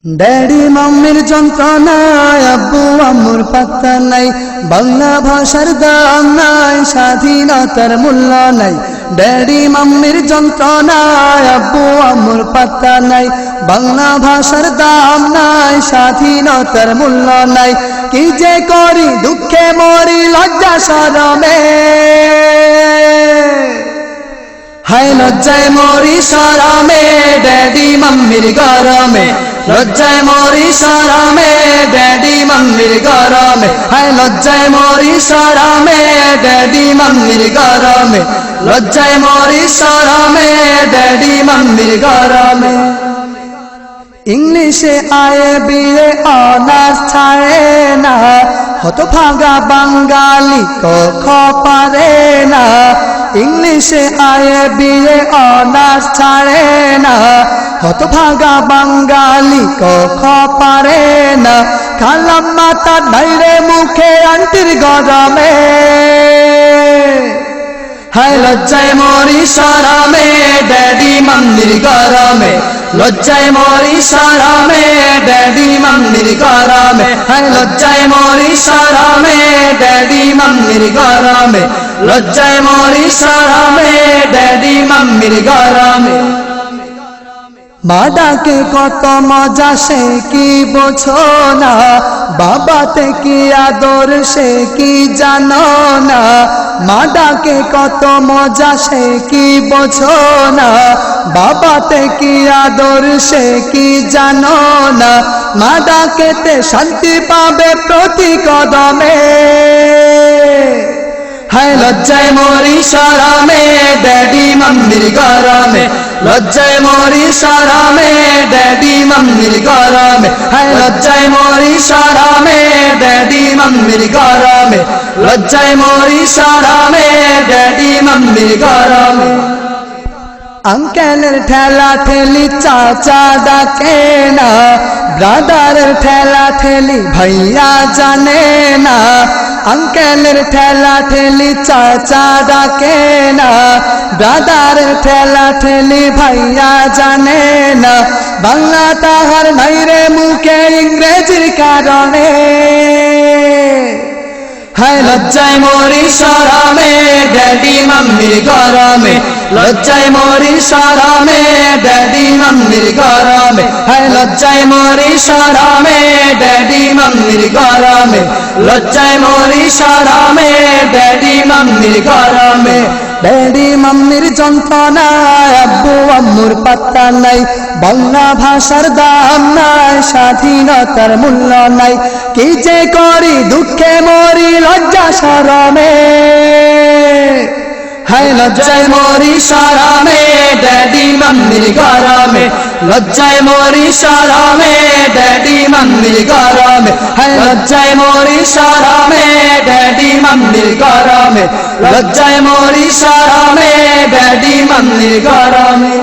Daddy মাম্মির যন্ত্রণায় আব্বু আম্মুর পাত্তা নাই, বাংলা ভাষার দাম নাই, স্বাধীনতার মূল্য নাই। ড্যাডি মাম্মির যন্ত্রণায় আব্বু আম্মুর পাত্তা নাই, বাংলা ভাষার দাম নাই, স্বাধীনতার মূল্য নাই। কি যে করি দুঃখে মরি লজ্জা শরমে, হায় লজ্জায় মরি শরমে, ড্যাডি মাম্মির গরমে। লজ্জায় মরি শরমে, ড্যাডি মাম্মির গরমে। হায় লজ্জায় মরি শরমে, ড্যাডি মাম্মির গরমে। লজ্জায় মরি শরমে, ড্যাডি মাম্মির গরমে। ইংলিশে আয়ে বিয়ে অনার্স ছাড়ে না, হতভাগা বাঙালি ক পারে না। ইংলিশে আয়ে বিয়ে অনার্স ছাড়ে না, হতভাগা বাঙালি ক পারে না। খালাম মাতা নাইরে মুখে আন্টির গরমে, হায় লজ্জায় মরি শরমে, ড্যাডি মাম্মির গরমে। লজ্জায় মরি শরমে, ড্যাডি মাম্মির গরমে। হায় লজ্জায় মরি শরমে, ড্যাডি মাম্মির গরমে। লজ্জায় মরি শরমে, ড্যাডি মাম্মির গরমে। মা ডাকে কত মজা সে কি বোঝো না, বাবাতে কি আদর সে কি জানো না। মা ডাকে কত মজা সে কি বোঝো না, বাবাতে কি আদর সে কি জানো না। মা ডাকেতে শান্তি পাবে প্রতি কদমে, হায় লজ্জায় মরি শরমে, ড্যাডি মাম্মির গরমে। লজ্জায় মরি শরমে, ড্যাডি মাম্মির গরমে। হায় লজ্জায় মরি শরমে, ড্যাডি মাম্মির গরমে। লজ্জায় মরি শরমে, ড্যাডি মাম্মির গরমে। আঙ্কেলের ঠেলা ঠেলি চাচা ডাকে না, ব্রাদারের ঠেলা ঠেলি ভাইয়া জানে না। আঙ্কেলের ঠেলা ঠেলি চাচা ডাকে না, ব্রাদারের ঠেলা ঠেলি ভাইয়া জানে না। বাংলা তাহার নাইরে মুখে ইংরেজির কারণে, হায় লজ্জায় মরি শরমে, ড্যাডি মাম্মির গরমে। লজ্জায় মরি শরমে, ড্যাডি মাম্মির গরমে। হায় লজ্জায় মরি শরমে, ড্যাডি মাম্মির গরমে। লজ্জায় মরি শরমে, ড্যাডি মাম্মির গরমে। ড্যাডি মাম্মির যন্ত্রণায় আব্বু আম্মুর পাত্তা নাই, বাংলা ভাষার দাম নাই, স্বাধীনতার মূল্য নাই। কি যে করি দুঃখে মরি লজ্জা শরমে, হায় লজ্জায় মরি শরমে, ড্যাডি মাম্মির গরমে। লজ্জায় মরি শরমে, ড্যাডি মাম্মির গরমে। হায় লজ্জায় মরি শরমে, ড্যাডি মাম্মির গরমে। লজ্জায় মরি শরমে, ড্যাডি মাম্মির গরমে।